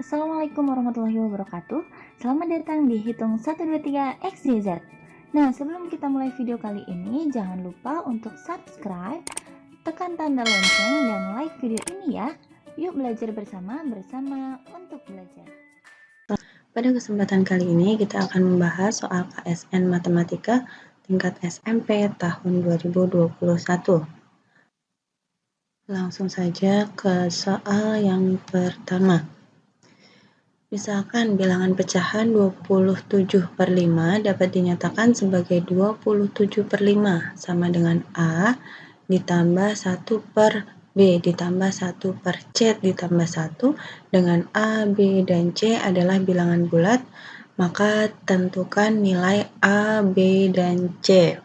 Assalamualaikum warahmatullahi wabarakatuh. Selamat datang di Hitung 1, 2, 3 XYZ. Nah, sebelum kita mulai video kali ini, jangan lupa untuk subscribe, tekan tanda lonceng, dan like video ini ya. Yuk belajar bersama untuk belajar. Pada kesempatan kali ini kita akan membahas soal KSN Matematika tingkat SMP tahun 2021. Langsung saja ke soal yang pertama. Misalkan bilangan pecahan 27/5 dapat dinyatakan sebagai 27/5 sama dengan A ditambah 1/B ditambah 1/C ditambah 1 dengan A, B, dan C adalah bilangan bulat, maka tentukan nilai A, B, dan C.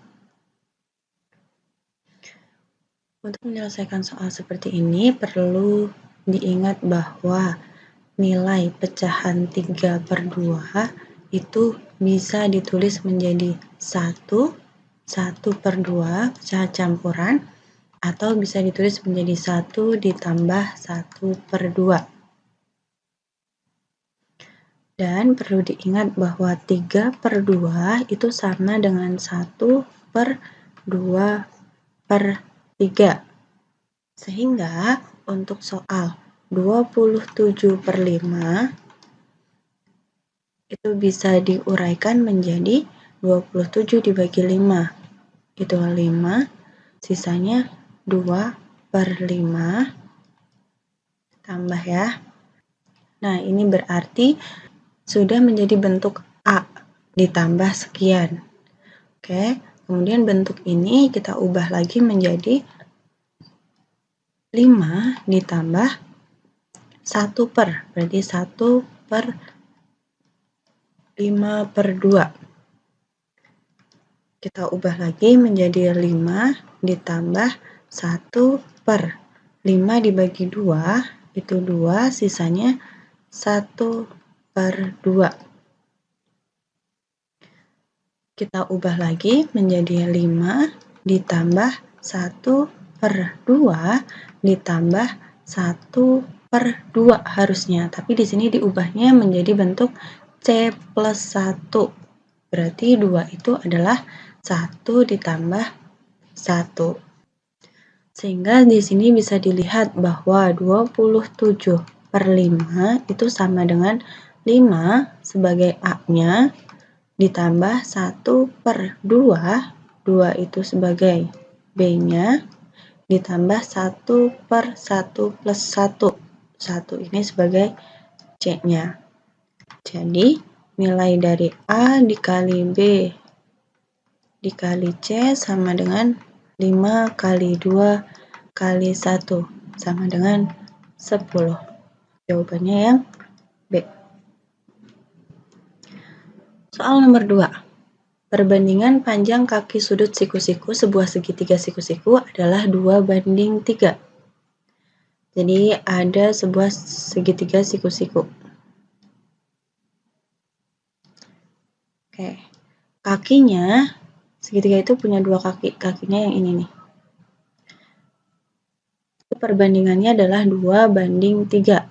Untuk menyelesaikan soal seperti ini perlu diingat bahwa nilai pecahan 3/2 itu bisa ditulis menjadi 1/2 pecahan campuran, atau bisa ditulis menjadi 1 ditambah 1/2. Dan perlu diingat bahwa 3/2 itu sama dengan 1/2/3. Sehingga untuk soal 27/5 itu bisa diuraikan menjadi 27 dibagi 5. Itu 5, sisanya 2/5. Tambah ya. Nah, ini berarti sudah menjadi bentuk A ditambah sekian. Oke, kemudian bentuk ini kita ubah lagi menjadi 5 ditambah 1/, berarti 1/5/2. Kita ubah lagi menjadi 5 ditambah 1/5 dibagi 2, itu 2, sisanya 1/2. Kita ubah lagi menjadi 5 ditambah 1/2 ditambah 1/2 harusnya, tapi di sini diubahnya menjadi bentuk C plus 1. Berarti 2 itu adalah 1 ditambah 1. Sehingga di sini bisa dilihat bahwa 27/5 itu sama dengan 5 sebagai A-nya ditambah 1/2, 2 itu sebagai B-nya, ditambah 1/1 plus 1, 1 ini sebagai C-nya. Jadi, nilai dari A dikali B dikali C sama dengan 5 kali 2 kali 1 sama dengan 10. Jawabannya yang B. Soal nomor 2. Perbandingan panjang kaki sudut siku-siku sebuah segitiga siku-siku adalah 2/3. Jadi ada sebuah segitiga siku-siku. Oke. Kakinya, segitiga itu punya 2 kaki. Kakinya yang ini nih. Perbandingannya adalah 2/3.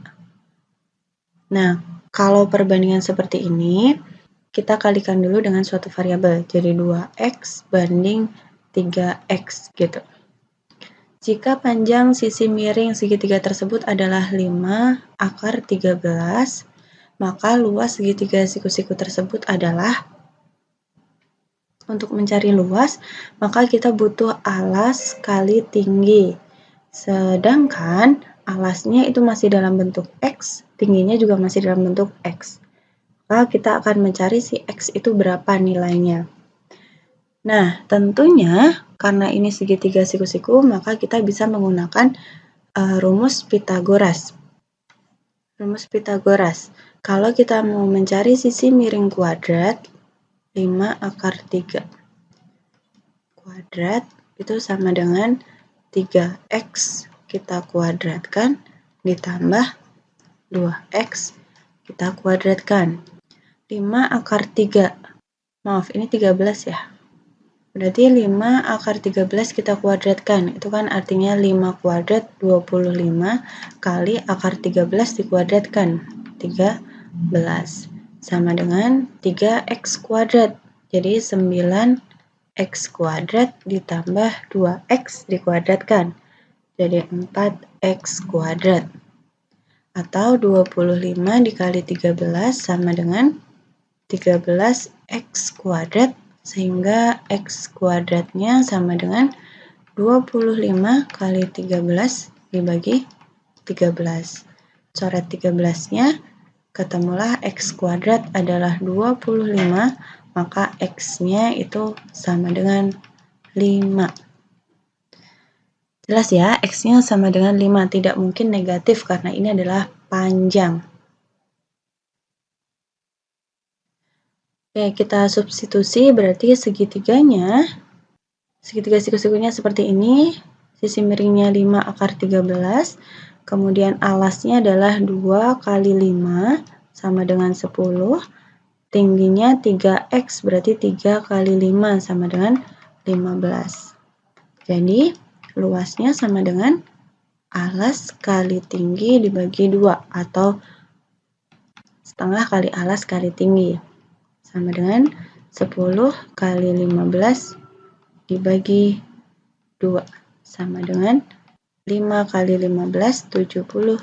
Nah, kalau perbandingan seperti ini, kita kalikan dulu dengan suatu variabel, jadi 2x banding 3x gitu. Jika panjang sisi miring segitiga tersebut adalah 5/13, maka luas segitiga siku-siku tersebut adalah, untuk mencari luas, maka kita butuh alas kali tinggi. Sedangkan alasnya itu masih dalam bentuk X, tingginya juga masih dalam bentuk X. Maka kita akan mencari si X itu berapa nilainya. Nah, tentunya karena ini segitiga siku-siku, maka kita bisa menggunakan rumus Pythagoras. Rumus Pythagoras. Kalau kita mau mencari sisi miring kuadrat, 5/3 kuadrat itu sama dengan 3x kita kuadratkan ditambah 2x kita kuadratkan. 5/3. Maaf, ini 13 ya. Berarti 5/13 kita kuadratkan. Itu kan artinya 5 kuadrat 25 kali akar 13 dikuadratkan. 13 sama dengan 3x kuadrat. Jadi 9x kuadrat ditambah 2x dikuadratkan. Jadi 4x kuadrat. Atau 25 dikali 13 sama dengan 13x kuadrat, sehingga x kuadratnya sama dengan 25 kali 13 dibagi 13. Coret 13-nya, ketemulah x kuadrat adalah 25, maka x-nya itu sama dengan 5. Jelas ya, x-nya sama dengan 5, tidak mungkin negatif karena ini adalah panjang. Oke, kita substitusi, berarti segitiga siku-sikunya seperti ini, sisi miringnya 5 akar 13, kemudian alasnya adalah 2 kali 5 sama dengan 10, tingginya 3x, berarti 3 kali 5 sama dengan 15. Jadi, luasnya sama dengan alas kali tinggi dibagi 2, atau setengah kali alas kali tinggi, sama dengan 10 kali 15 dibagi 2, sama dengan 5 kali 15, 75.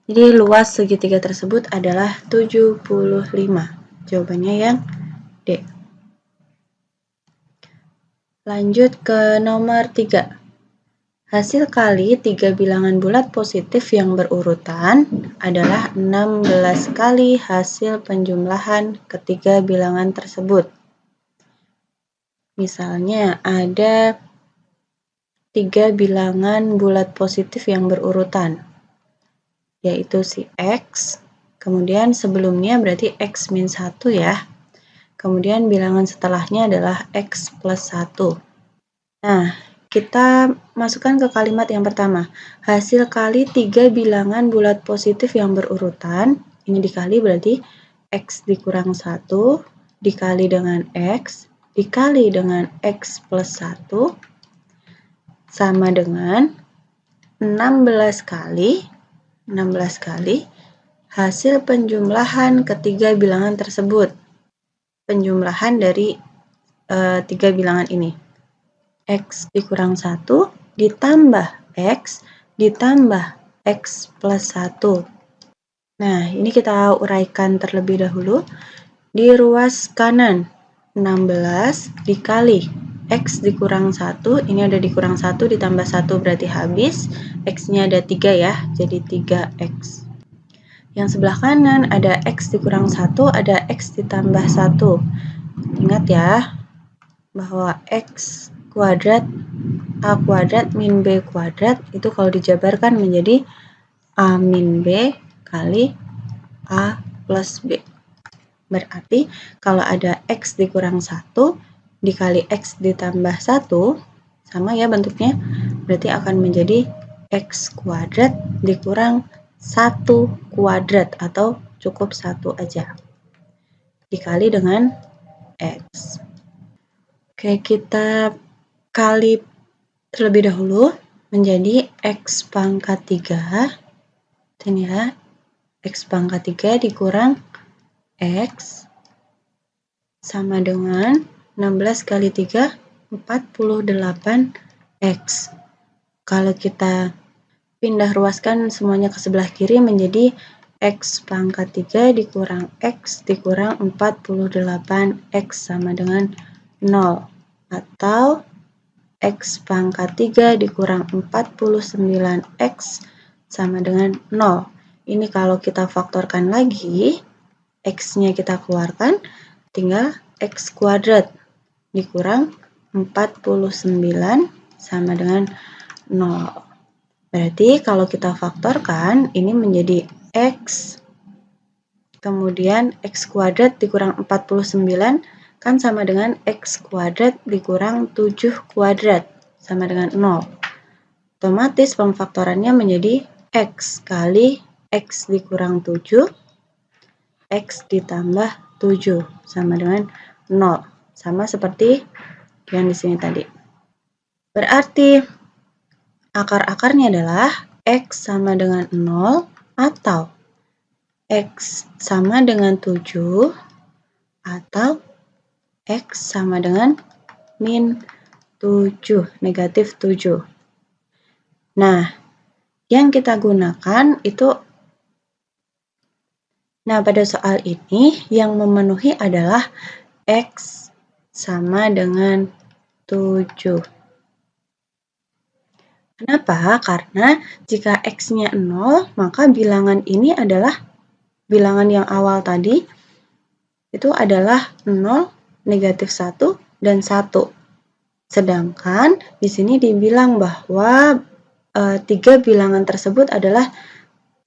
Jadi luas segitiga tersebut adalah 75. Jawabannya yang D. Lanjut ke nomor 3. Hasil kali 3 bilangan bulat positif yang berurutan adalah 16 kali hasil penjumlahan ketiga bilangan tersebut. Misalnya ada 3 bilangan bulat positif yang berurutan, yaitu si X, kemudian sebelumnya berarti X min 1 ya. Kemudian bilangan setelahnya adalah X plus 1. Nah, kita masukkan ke kalimat yang pertama. Hasil kali 3 bilangan bulat positif yang berurutan, ini dikali berarti X dikurang 1, dikali dengan X, dikali dengan X plus 1, sama dengan 16 kali hasil penjumlahan ketiga bilangan tersebut. Penjumlahan dari 3 bilangan ini. X dikurang 1 ditambah X ditambah X plus 1. Nah, ini kita uraikan terlebih dahulu. Di ruas kanan, 16 dikali X dikurang 1, ini ada dikurang 1 ditambah 1 berarti habis. X-nya ada 3 ya, jadi 3X. Yang sebelah kanan ada X dikurang 1, ada X ditambah 1. Ingat ya, bahwa X kuadrat A kuadrat min B kuadrat itu kalau dijabarkan menjadi A min B kali A plus B. Berarti kalau ada X dikurang 1 dikali X ditambah 1, sama ya bentuknya, berarti akan menjadi X kuadrat dikurang 1 kuadrat, atau cukup 1 aja, dikali dengan X. Oke, kita kali terlebih dahulu menjadi X pangkat 3. Ini ya, X pangkat 3 dikurang X sama dengan 16 kali 3, 48X. Kalau kita pindah ruaskan semuanya ke sebelah kiri menjadi X pangkat 3 dikurang X dikurang 48X sama dengan 0. Atau X pangkat 3 dikurang 49X sama dengan 0. Ini kalau kita faktorkan lagi, X-nya kita keluarkan, tinggal X kuadrat dikurang 49 sama dengan 0. Berarti kalau kita faktorkan, ini menjadi X, kemudian X kuadrat dikurang 49, kan sama dengan X kuadrat dikurang 7 kuadrat, sama dengan 0. Otomatis pemfaktorannya menjadi X kali X dikurang 7, X ditambah 7, sama dengan 0. Sama seperti yang di sini tadi. Berarti akar-akarnya adalah X sama dengan 0 atau X sama dengan 7 atau X sama dengan min 7, negatif 7. Nah, yang kita gunakan itu, nah pada soal ini yang memenuhi adalah X sama dengan 7. Kenapa? Karena jika X-nya 0, maka bilangan ini adalah bilangan yang awal tadi itu adalah 0, negatif 1, dan 1. Sedangkan di sini dibilang bahwa 3 bilangan tersebut adalah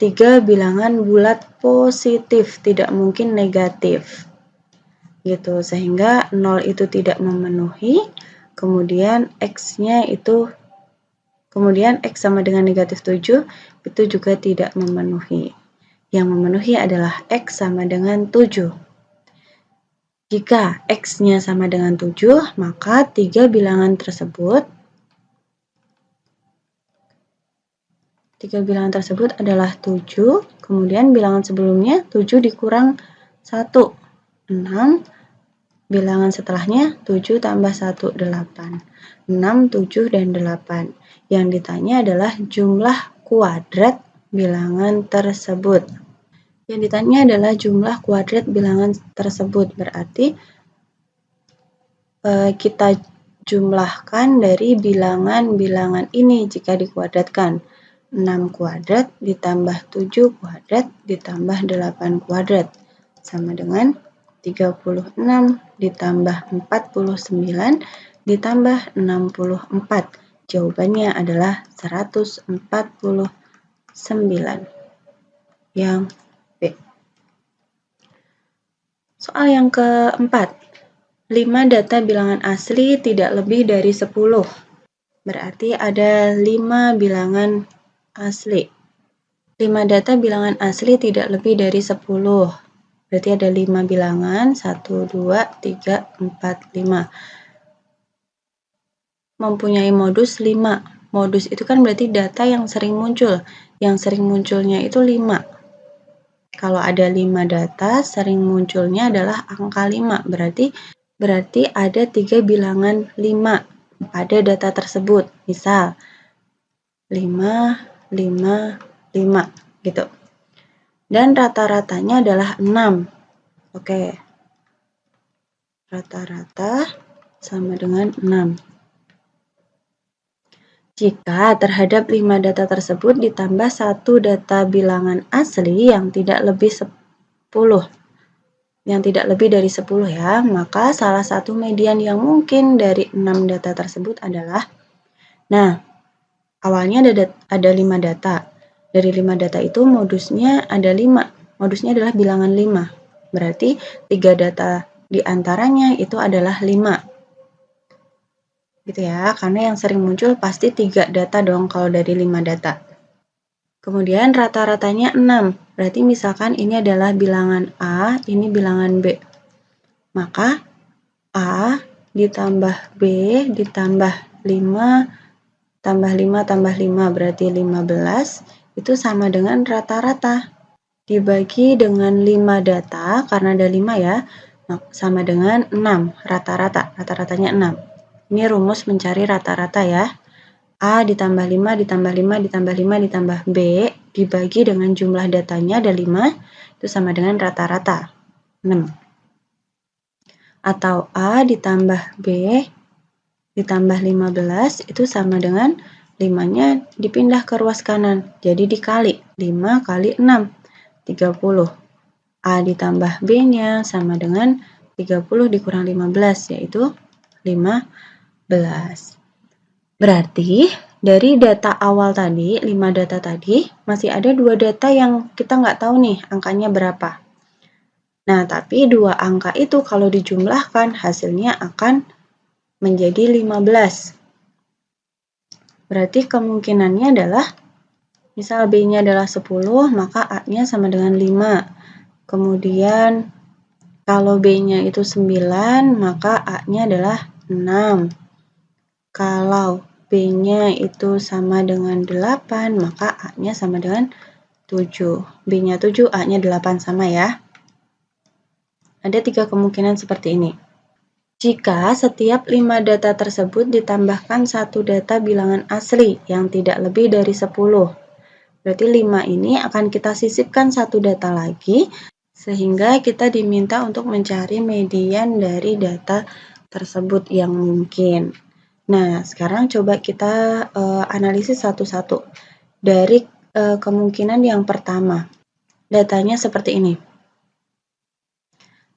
3 bilangan bulat positif, tidak mungkin negatif. Gitu, sehingga 0 itu tidak memenuhi, kemudian X-nya itu kemudian X sama dengan negatif 7 itu juga tidak memenuhi. Yang memenuhi adalah X sama dengan 7. Jika X-nya sama dengan 7, maka 3 bilangan tersebut adalah 7, kemudian bilangan sebelumnya 7 dikurang 1, 6, bilangan setelahnya 7 tambah 1, 8. 6, 7, dan 8. Yang ditanya adalah jumlah kuadrat bilangan tersebut. Yang ditanya adalah jumlah kuadrat bilangan tersebut. Berarti kita jumlahkan dari bilangan-bilangan ini jika dikuadratkan. 6 kuadrat ditambah 7 kuadrat ditambah 8 kuadrat sama dengan 36 ditambah 49 ditambah 64. Jawabannya adalah 149. Yang B. Soal yang keempat. 5 data bilangan asli tidak lebih dari 10. Berarti ada 5 bilangan asli. 5 data bilangan asli tidak lebih dari 10. Berarti ada 5 bilangan, 1, 2, 3, 4, 5. Mempunyai modus 5. Modus itu kan berarti data yang sering muncul. Yang sering munculnya itu 5. Kalau ada 5 data, sering munculnya adalah angka 5. Berarti ada 3 bilangan 5 pada data tersebut. Misal, 5, 5, 5 gitu. Dan rata-ratanya adalah 6. Oke. Rata-rata sama dengan 6. Jika terhadap 5 data tersebut ditambah 1 data bilangan asli yang tidak lebih 10. Yang tidak lebih dari 10 ya, maka salah satu median yang mungkin dari 6 data tersebut adalah, nah, awalnya ada 5 data. Dari 5 data itu modusnya ada 5. Modusnya adalah bilangan 5. Berarti 3 data di antaranya itu adalah 5. Gitu ya, karena yang sering muncul pasti 3 data dong kalau dari 5 data. Kemudian rata-ratanya 6. Berarti misalkan ini adalah bilangan A, ini bilangan B. Maka A ditambah B ditambah 5 tambah 5 tambah 5 berarti 15 itu sama dengan rata-rata. Dibagi dengan 5 data, karena ada 5 ya, sama dengan 6 rata-rata. Rata-ratanya 6. Ini rumus mencari rata-rata ya. A ditambah 5 ditambah 5 ditambah 5 ditambah B dibagi dengan jumlah datanya ada 5, itu sama dengan rata-rata, 6. Atau A ditambah B ditambah 15 itu sama dengan 5-nya dipindah ke ruas kanan, jadi dikali 5 kali 6, 30. A ditambah B-nya sama dengan 30 dikurang 15, yaitu 15. Berarti dari data awal tadi, 5 data tadi, masih ada 2 data yang kita nggak tahu nih angkanya berapa. Nah, tapi 2 angka itu kalau dijumlahkan hasilnya akan menjadi 15. Berarti kemungkinannya adalah, misal B-nya adalah 10, maka A-nya sama dengan 5. Kemudian kalau B-nya itu 9, maka A-nya adalah 6. Kalau B-nya itu sama dengan 8, maka A-nya sama dengan 7. B-nya 7, A-nya 8, sama ya. Ada 3 kemungkinan seperti ini. Jika setiap 5 data tersebut ditambahkan satu data bilangan asli yang tidak lebih dari 10. Berarti 5 ini akan kita sisipkan satu data lagi, sehingga kita diminta untuk mencari median dari data tersebut yang mungkin. Nah, sekarang coba kita analisis satu-satu. Dari kemungkinan yang pertama, datanya seperti ini.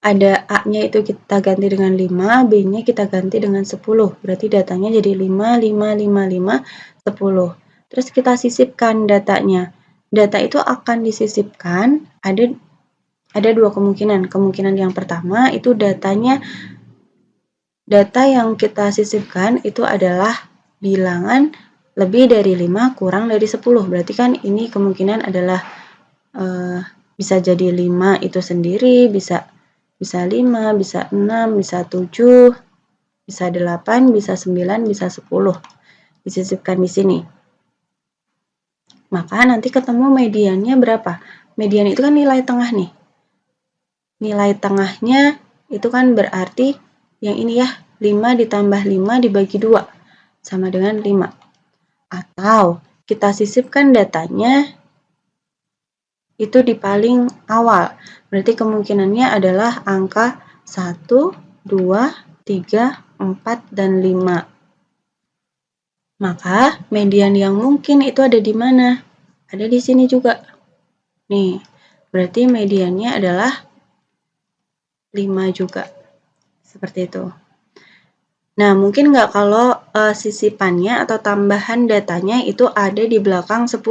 Ada A-nya itu kita ganti dengan 5, B-nya kita ganti dengan 10. Berarti datanya jadi 5, 5, 5, 5, 10. Terus kita sisipkan datanya. Data itu akan disisipkan, ada dua kemungkinan. Kemungkinan yang pertama itu data yang kita sisipkan itu adalah bilangan lebih dari 5 kurang dari 10. Berarti kan ini kemungkinan adalah bisa jadi 5 itu sendiri, bisa 5, bisa 6, bisa 7, bisa 8, bisa 9, bisa 10. Disisipkan di sini. Maka nanti ketemu mediannya berapa? Median itu kan nilai tengah nih. Nilai tengahnya itu kan berarti yang ini ya, 5 ditambah 5 dibagi 2 sama dengan 5. Atau kita sisipkan datanya itu di paling awal. Berarti kemungkinannya adalah angka 1, 2, 3, 4, dan 5. Maka median yang mungkin itu ada di mana? Ada di sini juga. Nih, berarti mediannya adalah 5 juga. Seperti itu. Nah, mungkin nggak kalau sisipannya atau tambahan datanya itu ada di belakang 10?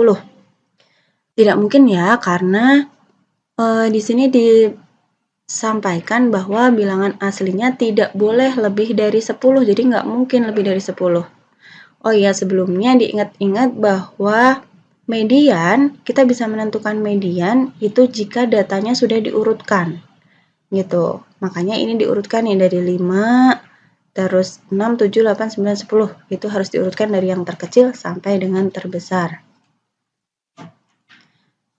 Tidak mungkin ya, karena di sini disampaikan bahwa bilangan aslinya tidak boleh lebih dari 10, jadi nggak mungkin lebih dari 10. Oh iya, sebelumnya diingat-ingat bahwa median, kita bisa menentukan median itu jika datanya sudah diurutkan. Gitu. Makanya ini diurutkan ya dari 5, terus 6, 7, 8, 9, 10. Itu harus diurutkan dari yang terkecil sampai dengan terbesar.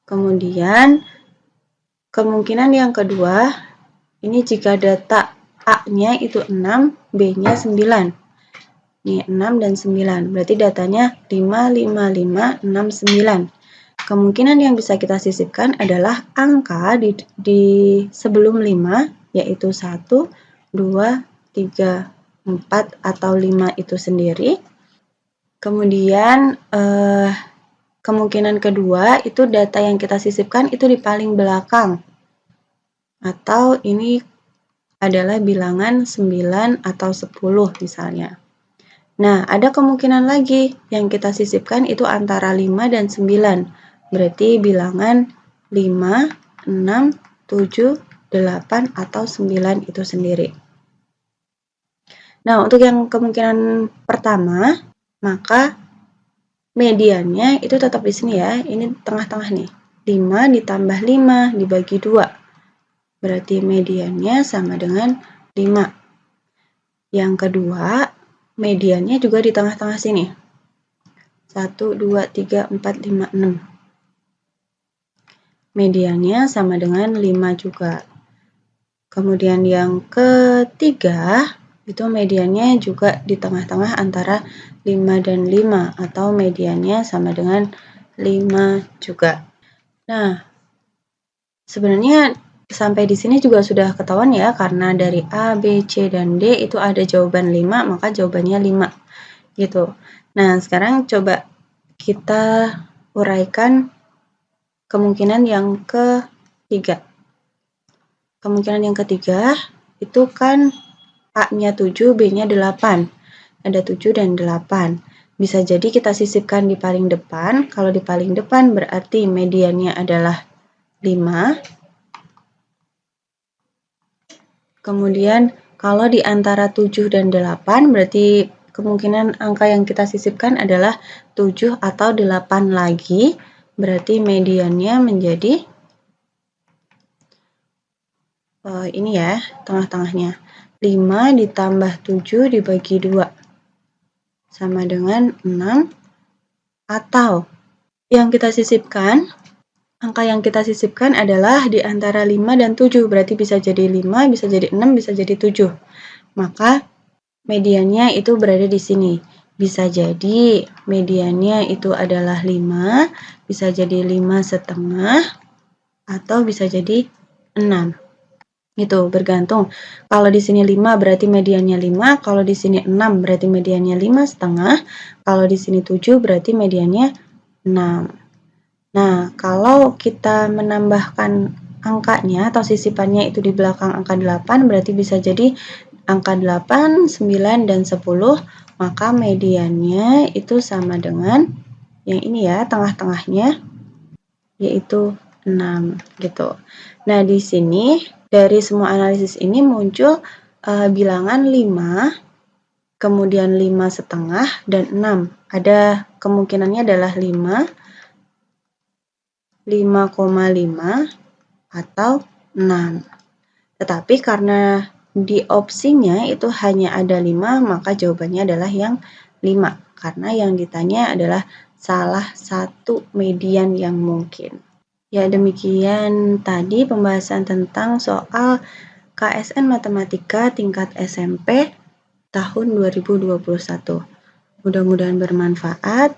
Kemudian, kemungkinan yang kedua, ini jika data A-nya itu 6, B-nya 9. Nih, 6 dan 9. Berarti datanya 5, 5, 5, 6, 9. Kemungkinan yang bisa kita sisipkan adalah angka di sebelum 5, yaitu 1, 2, 3, 4, atau 5 itu sendiri. Kemudian, kemungkinan kedua itu data yang kita sisipkan itu di paling belakang. Atau ini adalah bilangan 9 atau 10 misalnya. Nah, ada kemungkinan lagi yang kita sisipkan itu antara 5 dan 9. Berarti bilangan 5, 6, 7, 8, atau 9 itu sendiri. Nah, untuk yang kemungkinan pertama, maka mediannya itu tetap di sini ya. Ini tengah-tengah nih. 5 ditambah 5 dibagi 2. Berarti mediannya sama dengan 5. Yang kedua, mediannya juga di tengah-tengah sini. 1, 2, 3, 4, 5, 6. Mediannya sama dengan 5 juga. Kemudian yang ketiga, itu mediannya juga di tengah-tengah antara 5 dan 5, atau mediannya sama dengan 5 juga. Nah, sebenarnya sampai di sini juga sudah ketahuan ya, karena dari A, B, C, dan D itu ada jawaban 5, maka jawabannya 5. Gitu. Nah, sekarang coba kita uraikan kemungkinan yang ketiga. Kemungkinan yang ketiga itu kan A-nya 7, B-nya 8. Ada 7 dan 8. Bisa jadi kita sisipkan di paling depan. Kalau di paling depan berarti mediannya adalah 5. Kemudian kalau di antara 7 dan 8 berarti kemungkinan angka yang kita sisipkan adalah 7 atau 8 lagi. Berarti mediannya menjadi ini ya, tengah-tengahnya. 5 ditambah 7 dibagi 2. Sama dengan 6. Atau yang kita sisipkan Angka yang kita sisipkan adalah di antara 5 dan 7, berarti bisa jadi 5, bisa jadi 6, bisa jadi 7. Maka mediannya itu berada di sini. Bisa jadi mediannya itu adalah 5, bisa jadi 5,5, atau bisa jadi 6. Itu bergantung. Kalau di sini 5 berarti mediannya 5, kalau di sini 6 berarti mediannya 5,5, kalau di sini 7 berarti mediannya 6. Nah, kalau kita menambahkan angkanya atau sisipannya itu di belakang angka 8, berarti bisa jadi angka 8, 9, dan 10, maka mediannya itu sama dengan yang ini ya, tengah-tengahnya, yaitu 6, gitu. Nah, di sini dari semua analisis ini muncul bilangan 5, kemudian 5,5, dan 6. Ada kemungkinannya adalah 5, 5,5, atau 6. Tetapi karena di opsinya itu hanya ada 5, maka jawabannya adalah yang 5. Karena yang ditanya adalah salah satu median yang mungkin. Ya, demikian tadi pembahasan tentang soal KSN Matematika tingkat SMP tahun 2021. Mudah-mudahan bermanfaat.